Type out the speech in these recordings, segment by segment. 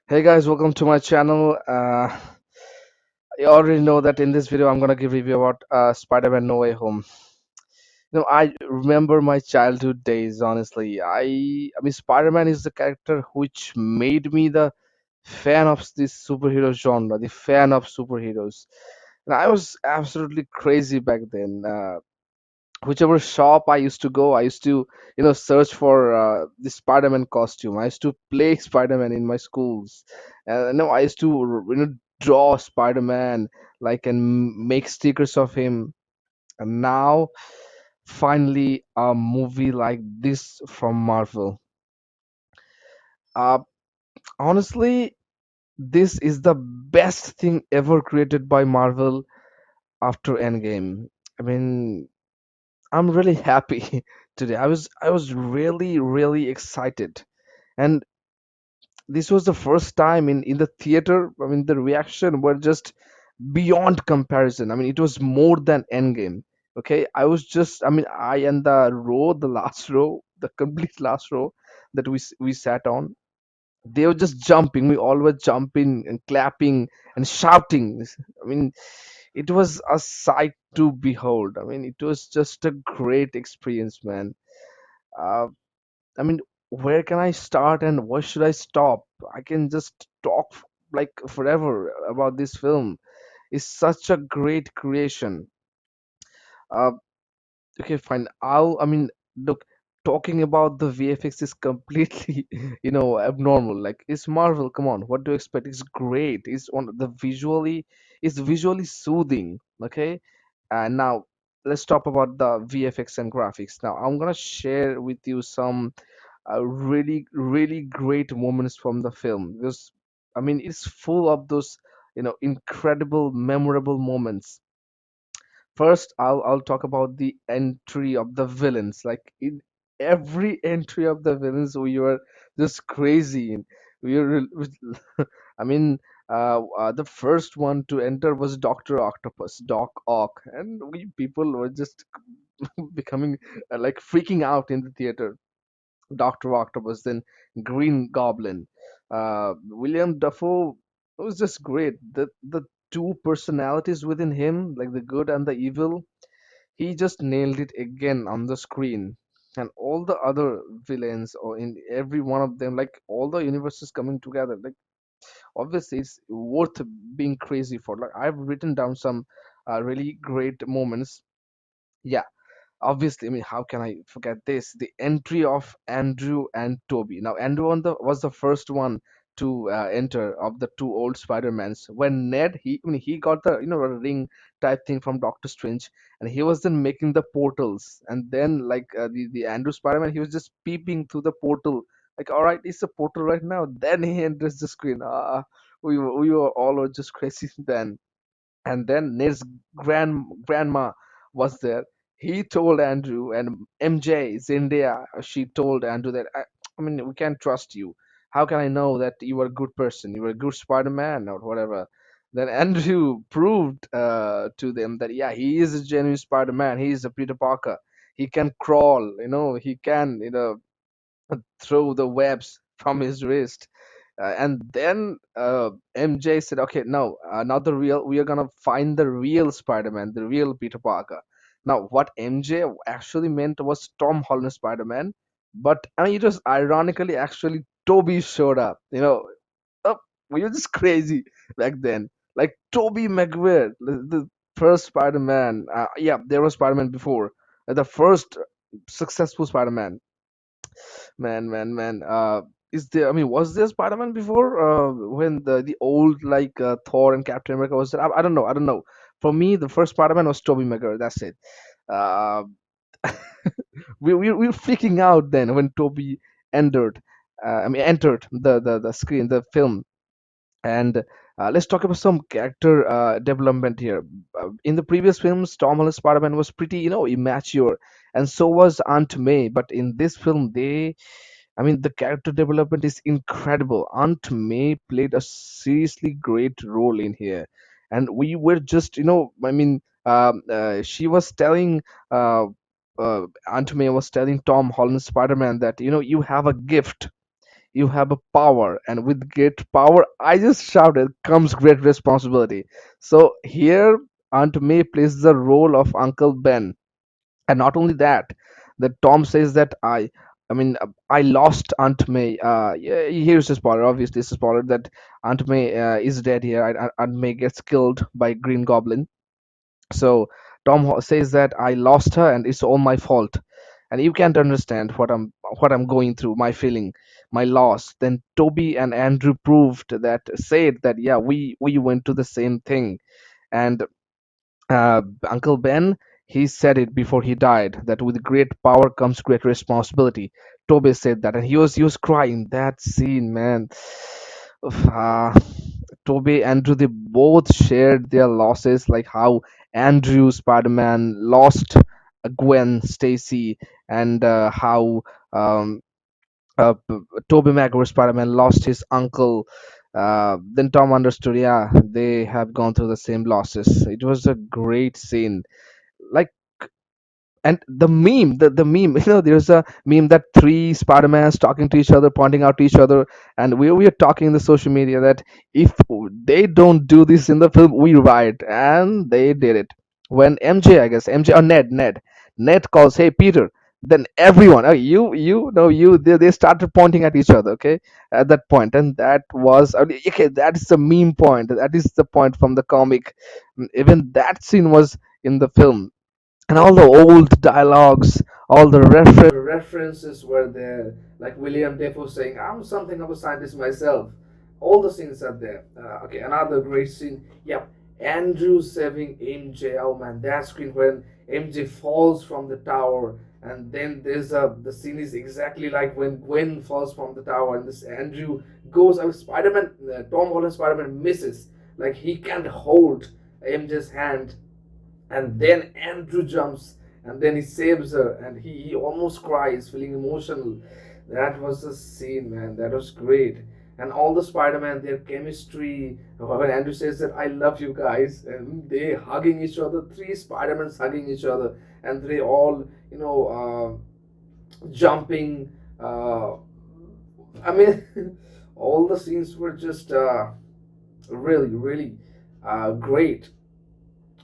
Hey guys, welcome to my channel. You already know that in this video I'm gonna give review about Spider-Man No Way Home. I remember my childhood days. Honestly, I mean Spider-Man is the character which made me the fan of this superhero genre, the fan of superheroes. And I was absolutely crazy back then. Whichever shop I used to go, I used to, search for the Spider-Man costume. I used to play Spider-Man in my schools, and I used to, draw Spider-Man, like, and make stickers of him. And now, finally, a movie like this from Marvel. Uh, Honestly, this is the best thing ever created by Marvel after Endgame. I mean, I'm really happy today. I was really excited. And this was the first time in the theater. I mean, the reaction were just beyond comparison. I mean, it was more than Endgame. Okay, I and the row, the last row, the complete last row that we sat on, they were just jumping. We all were jumping and clapping and shouting. I mean, it was a sight to behold. I mean, it was just a great experience, man. Uh, I mean, where can I start and where should I stop? I can just talk like forever about this film. It's such a great creation. Uh, Okay, fine. I mean, look, talking about the VFX is completely, abnormal. Like, it's Marvel. Come on, what do you expect? It's great. It's visually soothing. Okay, and now let's talk about the VFX and graphics. Now, I'm gonna share with you some really great moments from the film because, I mean, it's full of those, incredible, memorable moments. First, I'll talk about the entry of the villains. Like, in every entry of the villains, we were just crazy. We were, I mean, the first one to enter was Doctor Octopus, Doc Ock, and we people were just becoming like freaking out in the theater. Doctor Octopus, then Green Goblin. William Dafoe was just great. The two personalities within him, like the good and the evil, he just nailed it again on the screen. And all the other villains, or in every one of them, like all the universes coming together, like obviously it's worth being crazy for. Like, I've written down some really great moments. Yeah, obviously, I mean, how can I forget this? The entry of Andrew and Toby. Now, Andrew was the first one to enter of the two old Spider-Mans. When Ned, he got the, a ring type thing from Doctor Strange, and he was then making the portals. And then, like, the Andrew Spider-Man, he was just peeping through the portal. Like, all right, it's a portal right now. Then he enters the screen. We were all just crazy then. And then Ned's grandma was there. He told Andrew, and MJ Zendaya, she told Andrew that, I mean, we can't trust you. How can I know that you are a good person? You are a good Spider-Man or whatever. Then Andrew proved to them that, yeah, he is a genuine Spider-Man. He is a Peter Parker. He can crawl. He can, throw the webs from his wrist. And then MJ said, "Okay, no, not the real. We are gonna find the real Spider-Man, the real Peter Parker." Now, what MJ actually meant was Tom Holland Spider-Man, but I mean, it was ironically actually Toby showed up. Oh, we were just crazy back then. Like Toby Maguire, the first Spider-Man. Yeah, there was Spider-Man before. The first successful Spider-Man. Man. Is there? I mean, was there Spider-Man before? When the old, like, Thor and Captain America was there? I don't know. I don't know. For me, the first Spider-Man was Tobey Maguire. That's it. Uh, we were freaking out then when Toby entered. Entered the screen, the film. And let's talk about some character development here. In the previous films, Tom Holland's Spider-Man was pretty, immature, and so was Aunt May. But in this film, I mean, the character development is incredible. Aunt May played a seriously great role in here, and we were just, I mean, she was telling, uh, Aunt May was telling Tom Holland Spider-Man that, you have a gift. you have a power, and with great power, I just shouted, comes great responsibility. So here, Aunt May plays the role of Uncle Ben. And not only that, that Tom says that I lost Aunt May. Yeah, here's a spoiler. Obviously, it's a spoiler that Aunt May is dead here. Aunt May gets killed by Green Goblin. So says that I lost her and it's all my fault. And you can't understand what I'm going through, my feeling, my loss. Then Toby and Andrew proved that, said that, yeah, we went to the same thing. And Uncle Ben, he said it before he died, that with great power comes great responsibility. Toby said that, and he was crying. That scene, man. Oof, Toby, Andrew, they both shared their losses, like how Andrew Spider-Man lost Gwen Stacy, and how um, Toby Maguire Spider-Man lost his uncle. Then Tom understood, yeah, they have gone through the same losses. It was a great scene. Like, and the meme, there's a meme that three Spider-Mans talking to each other, pointing out to each other, and we are talking in the social media that if they don't do this in the film, we riot, and they did it. When MJ, I guess MJ or Ned calls, hey Peter, then everyone, oh, you know you they started pointing at each other, okay, at that point. And that was, okay, that is the meme point, that is the point from the comic. Even that scene was in the film, and all the old dialogues, all the references were there, like William Defoe saying, "I'm something of a scientist myself." All the scenes are there. Okay, another great scene. Yep, Andrew saving MJ. Oh man, that screen when MJ falls from the tower, and then there's the scene is exactly like when Gwen falls from the tower, and this Andrew goes. Spider-Man, Tom Holland Spider-Man misses, like he can't hold MJ's hand, and then Andrew jumps and then he saves her, and he almost cries, feeling emotional. That was the scene, man. That was great. And all the Spider-Man, their chemistry. When Andrew says that I love you guys, and they hugging each other, three Spider-Mans hugging each other, and they all, jumping. I mean, all the scenes were just really, really great.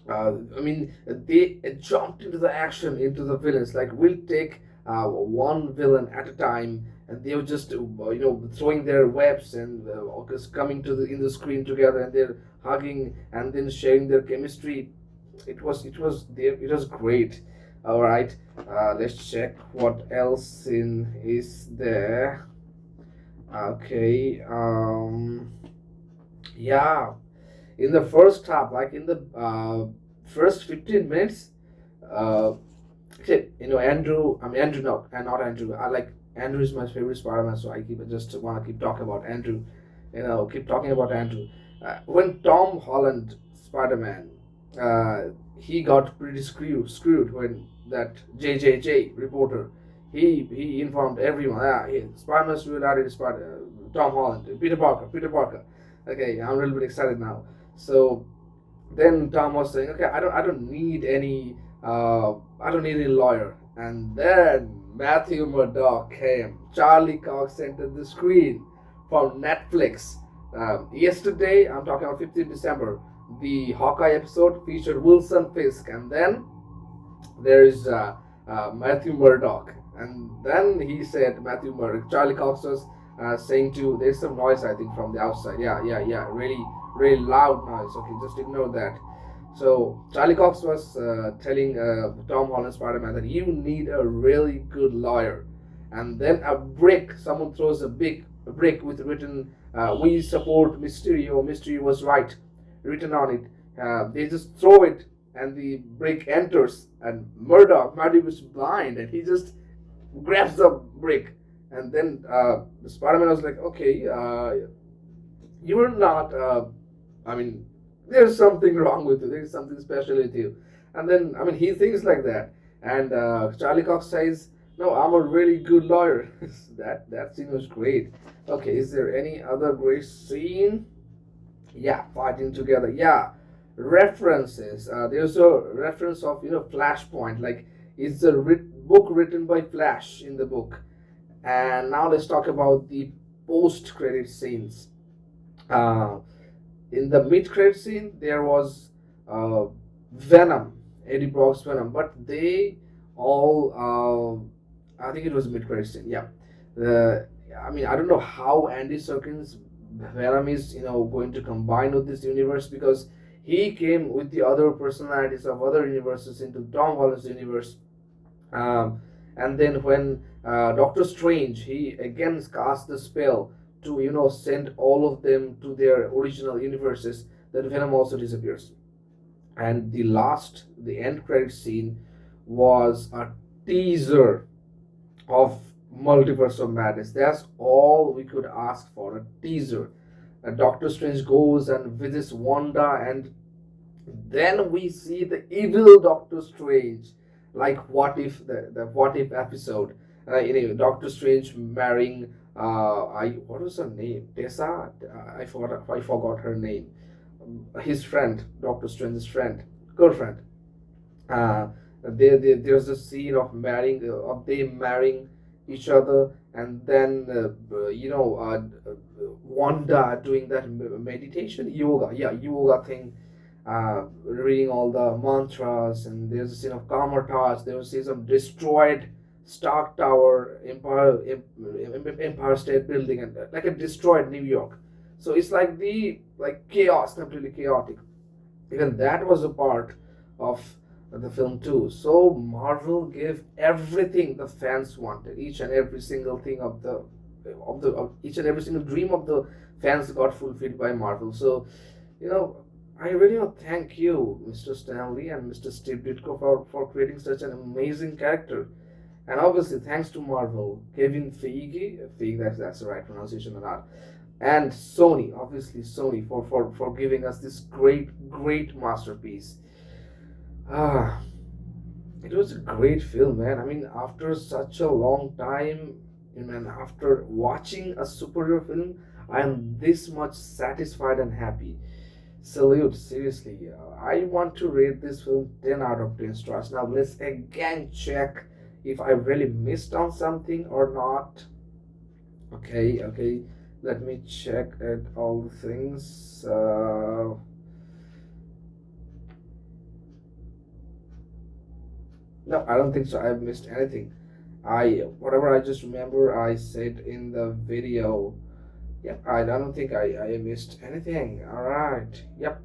They jumped into the action, into the villains. Like, we'll take one villain at a time, and they were just, throwing their webs and just coming to the in the screen together, and they're hugging and then sharing their chemistry. It was great. All right, let's check what else is there. Okay, yeah, in the first half, like in the first 15 minutes, uh, Andrew, Andrew, no, and not Andrew. I like Andrew is my favorite Spider-Man, so I just want to keep talking about Andrew. Keep talking about Andrew. When Tom Holland Spider-Man, uh, he got pretty screwed when that JJJ reporter, he informed everyone. Spider-Man's real identity is Tom Holland, Peter Parker. Okay, I'm a little bit excited now. So then Tom was saying, okay, I don't need any lawyer. And then Matthew Murdock came. Charlie Cox entered the screen from Netflix. Yesterday, I'm talking about 15th December, the Hawkeye episode featured Wilson Fisk, and then there is Matthew Murdock. And then he said, Matthew Murdock, Charlie Cox was saying to, there's some noise, I think, from the outside. Yeah, really, really loud noise. Okay, just ignore that. So Charlie Cox was telling Tom Holland Spider-Man that you need a really good lawyer. And then someone throws a big brick with written, "We support Mysterio. Mysterio was right," written on it. They just throw it, and the brick enters, and Murdoch was blind, and he just grabs the brick, and then the Spider-Man was like, "Okay, you're not. I mean, there's something wrong with you. There's something special with you." And then, he thinks like that, and Charlie Cox says, "No, I'm a really good lawyer." That scene was great. Okay, is there any other great scene? Yeah, fighting together. Yeah, references. There's a reference of Flashpoint. Like, it's a book written by Flash in the book. And now let's talk about the post credit scenes. Uh, in the mid credit scene, there was uh, Venom, Eddie Brock's Venom, but they all, I think it was mid credit scene. Yeah, the I mean I don't know how Andy Serkis Venom is going to combine with this universe, because he came with the other personalities of other universes into Tom Holland's universe. um, and then when Doctor Strange, he again cast the spell to send all of them to their original universes, then Venom also disappears. And the end credit scene was a teaser of Multiverse of Madness. That's all we could ask for, a teaser. Doctor Strange goes and visits Wanda, and then we see the evil Doctor Strange, like what if, the what if episode. Doctor Strange marrying, I what was her name? Tessa. I forgot her name. His friend, Doctor Strange's friend, girlfriend. uh, there's a scene of them marrying each other, and then Wanda doing that meditation, yoga, yeah, yoga thing, reading all the mantras, and there's a scene of Kamartaj. There was a scene of destroyed Stark Tower, Empire State Building, and like a destroyed New York. So it's like chaos, completely chaotic. Even that was a part of the film too. So Marvel gave everything the fans wanted. Each and every single thing of each and every single dream of the fans got fulfilled by Marvel. So you know I really want to thank you, Mr. Stanley and Mr. Steve Ditko, for creating such an amazing character. And obviously, thanks to Marvel, Kevin Feige, that's the right pronunciation or not, and Sony, obviously Sony, for giving us this great masterpiece. Ah, it was a great film, man. I mean, after such a long time, and after watching a superhero film, I am this much satisfied and happy. Salute, seriously. I want to rate this film 10 out of 10 stars. Now let's again check if I really missed on something or not. Okay. Let me check at all the things. No, I don't think so. I've missed anything. Whatever I just remember, I said in the video. Yep, I don't think I missed anything. All right. Yep.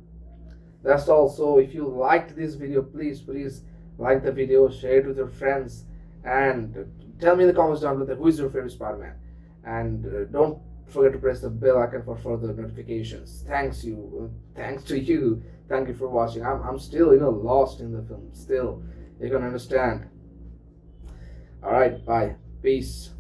That's all. So if you liked this video, please like the video, share it with your friends, and tell me in the comments down below who is your favorite Spider-Man. And don't forget to press the bell icon for further notifications. Thanks to you. Thank you for watching. I'm still lost in the film. Still, you can understand. All right. Bye. Peace.